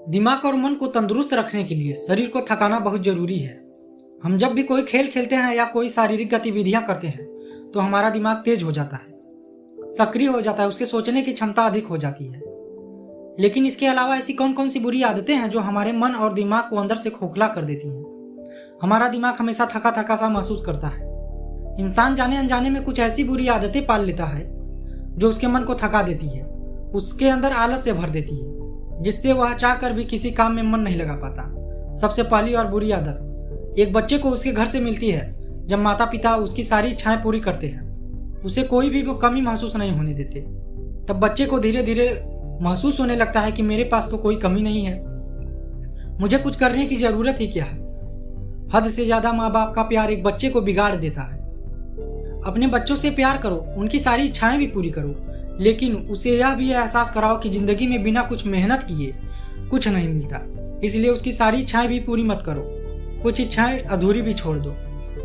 दिमाग और मन को तंदुरुस्त रखने के लिए शरीर को थकाना बहुत जरूरी है। हम जब भी कोई खेल खेलते हैं या कोई शारीरिक गतिविधियां करते हैं तो हमारा दिमाग तेज हो जाता है, सक्रिय हो जाता है, उसके सोचने की क्षमता अधिक हो जाती है। लेकिन इसके अलावा ऐसी कौन कौन सी बुरी आदतें हैं जो हमारे मन और दिमाग को अंदर से खोखला कर देती हैं। हमारा दिमाग हमेशा थका थका सा महसूस करता है। इंसान जाने अनजाने में कुछ ऐसी बुरी आदतें पाल लेता है जो उसके मन को थका देती है, उसके अंदर आलस से भर देती है, जिससे वह चाहकर भी किसी काम में मन नहीं लगा पाता। सबसे पहली और बुरी आदत एक बच्चे को उसके घर से मिलती है। जब माता पिता उसकी सारी इच्छाएं पूरी करते हैं, उसे कोई भी कमी महसूस नहीं होने देते, तब बच्चे को धीरे धीरे महसूस होने लगता है कि मेरे पास तो कोई कमी नहीं है, मुझे कुछ करने की जरूरत ही क्या है। हद से ज्यादा माँ बाप का प्यार एक बच्चे को बिगाड़ देता है। अपने बच्चों से प्यार करो, उनकी सारी इच्छाएं भी पूरी करो, लेकिन उसे यह भी एहसास कराओ कि जिंदगी में बिना कुछ मेहनत किए कुछ नहीं मिलता। इसलिए उसकी सारी इच्छाएं भी पूरी मत करो, कुछ इच्छाएं अधूरी भी छोड़ दो,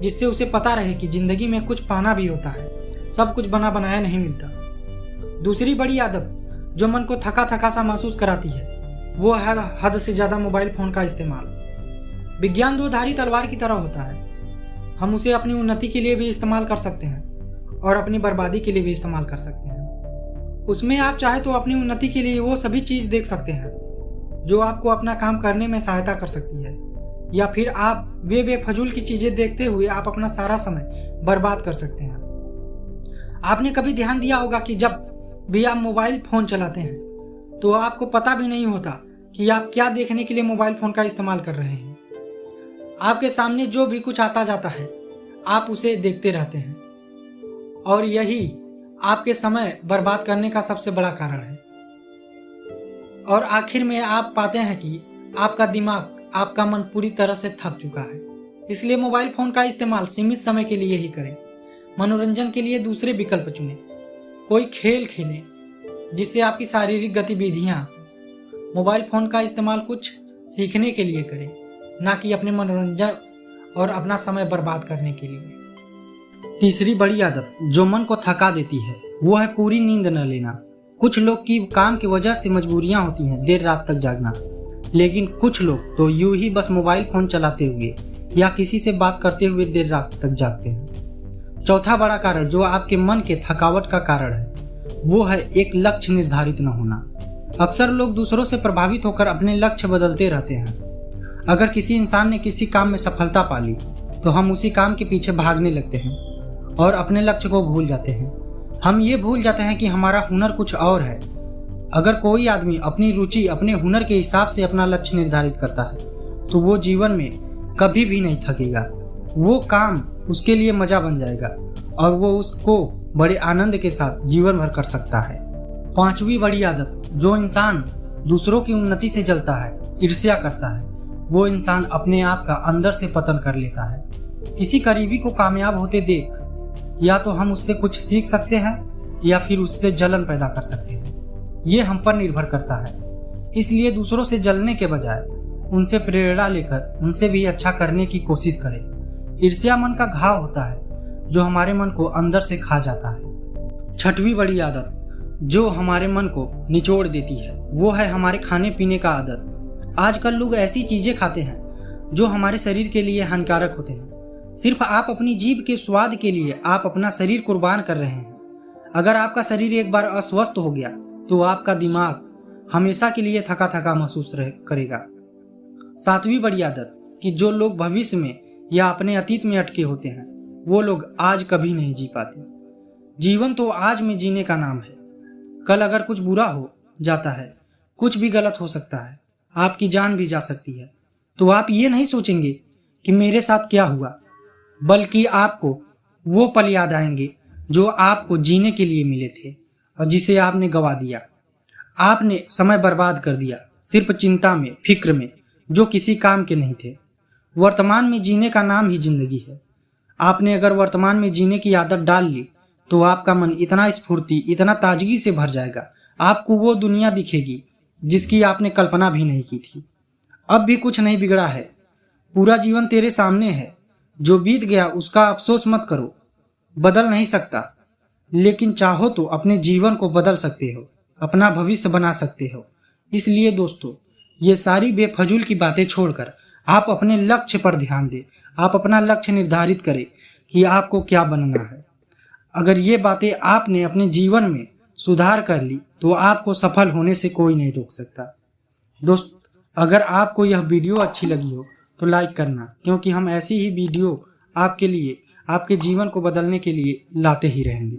जिससे उसे पता रहे कि जिंदगी में कुछ पाना भी होता है, सब कुछ बना बनाया नहीं मिलता। दूसरी बड़ी आदत जो मन को थका थका सा महसूस कराती है वो है हद से ज्यादा मोबाइल फोन का इस्तेमाल। विज्ञान दो धारी तलवार की तरह होता है। हम उसे अपनी उन्नति के लिए भी इस्तेमाल कर सकते हैं और अपनी बर्बादी के लिए भी इस्तेमाल कर सकते हैं। उसमें आप चाहे तो अपनी उन्नति के लिए वो सभी चीज देख सकते हैं जो आपको अपना काम करने में सहायता कर सकती है, या फिर आप बेफजूल की चीजें देखते हुए आप अपना सारा समय बर्बाद कर सकते हैं। आपने कभी ध्यान दिया होगा कि जब भी आप मोबाइल फोन चलाते हैं तो आपको पता भी नहीं होता कि आप क्या देखने के लिए मोबाइल फोन का इस्तेमाल कर रहे हैं। आपके सामने जो भी कुछ आता जाता है आप उसे देखते रहते हैं, और यही आपके समय बर्बाद करने का सबसे बड़ा कारण है। और आखिर में आप पाते हैं कि आपका दिमाग, आपका मन पूरी तरह से थक चुका है। इसलिए मोबाइल फोन का इस्तेमाल सीमित समय के लिए ही करें। मनोरंजन के लिए दूसरे विकल्प चुनें। कोई खेल खेलें जिससे आपकी शारीरिक गतिविधियां। मोबाइल फोन का इस्तेमाल कुछ सीखने के लिए करें, ना कि अपने मनोरंजन और अपना समय बर्बाद करने के लिए। तीसरी बड़ी आदत जो मन को थका देती है वो है पूरी नींद न लेना। कुछ लोग की काम की वजह से मजबूरियां होती हैं देर रात तक जागना, लेकिन कुछ लोग तो यूं ही बस मोबाइल फोन चलाते हुए या किसी से बात करते हुए देर रात तक जागते हैं। चौथा बड़ा कारण जो आपके मन के थकावट का कारण है वो है एक लक्ष्य निर्धारित न होना। अक्सर लोग दूसरों से प्रभावित होकर अपने लक्ष्य बदलते रहते हैं। अगर किसी इंसान ने किसी काम में सफलता पा ली तो हम उसी काम के पीछे भागने लगते हैं और अपने लक्ष्य को भूल जाते हैं। हम ये भूल जाते हैं कि हमारा हुनर कुछ और है। अगर कोई आदमी अपनी रुचि अपने हुनर के हिसाब से अपना लक्ष्य निर्धारित करता है तो वो जीवन में कभी भी नहीं थकेगा। वो काम उसके लिए मजा बन जाएगा और वो उसको बड़े आनंद के साथ जीवन भर कर सकता है। पांचवी बड़ी आदत जो इंसान दूसरों की उन्नति से जलता है, ईर्ष्या करता है, वो इंसान अपने आप का अंदर से पतन कर लेता है। किसी करीबी को कामयाब होते देख या तो हम उससे कुछ सीख सकते हैं या फिर उससे जलन पैदा कर सकते हैं। ये हम पर निर्भर करता है। इसलिए दूसरों से जलने के बजाय उनसे प्रेरणा लेकर उनसे भी अच्छा करने की कोशिश करें। ईर्ष्या मन का घाव होता है जो हमारे मन को अंदर से खा जाता है। छठवीं बड़ी आदत जो हमारे मन को निचोड़ देती है वो है हमारे खाने पीने का आदत। आजकल लोग ऐसी चीजें खाते हैं जो हमारे शरीर के लिए हानिकारक होते हैं। सिर्फ आप अपनी जीभ के स्वाद के लिए आप अपना शरीर कुर्बान कर रहे हैं। अगर आपका शरीर एक बार अस्वस्थ हो गया तो आपका दिमाग हमेशा के लिए थका थका महसूस करेगा। सातवीं बड़ी आदत कि जो लोग भविष्य में या अपने अतीत में अटके होते हैं वो लोग आज कभी नहीं जी पाते। जीवन तो आज में जीने का नाम है। कल अगर कुछ बुरा हो जाता है, कुछ भी गलत हो सकता है, आपकी जान भी जा सकती है, तो आप ये नहीं सोचेंगे कि मेरे साथ क्या हुआ, बल्कि आपको वो पल याद आएंगे जो आपको जीने के लिए मिले थे और जिसे आपने गवा दिया। आपने समय बर्बाद कर दिया सिर्फ चिंता में, फिक्र में, जो किसी काम के नहीं थे। वर्तमान में जीने का नाम ही जिंदगी है। आपने अगर वर्तमान में जीने की आदत डाल ली तो आपका मन इतना स्फूर्ति, इतना ताजगी से भर जाएगा, आपको वो दुनिया दिखेगी जिसकी आपने कल्पना भी नहीं की थी। अब भी कुछ नहीं बिगड़ा है, पूरा जीवन तेरे सामने है। जो बीत गया उसका अफसोस मत करो, बदल नहीं सकता, लेकिन चाहो तो अपने जीवन को बदल सकते हो, अपना भविष्य बना सकते हो। इसलिए दोस्तों, ये सारी बेफजूल की बातें छोड़कर आप अपने लक्ष्य पर ध्यान दें। आप अपना लक्ष्य निर्धारित करें कि आपको क्या बनना है। अगर ये बातें आपने अपने जीवन में सुधार कर ली तो आपको सफल होने से कोई नहीं रोक सकता। दोस्त, अगर आपको यह वीडियो अच्छी लगी हो तो लाइक करना, क्योंकि हम ऐसी ही वीडियो आपके लिए, आपके जीवन को बदलने के लिए लाते ही रहेंगे।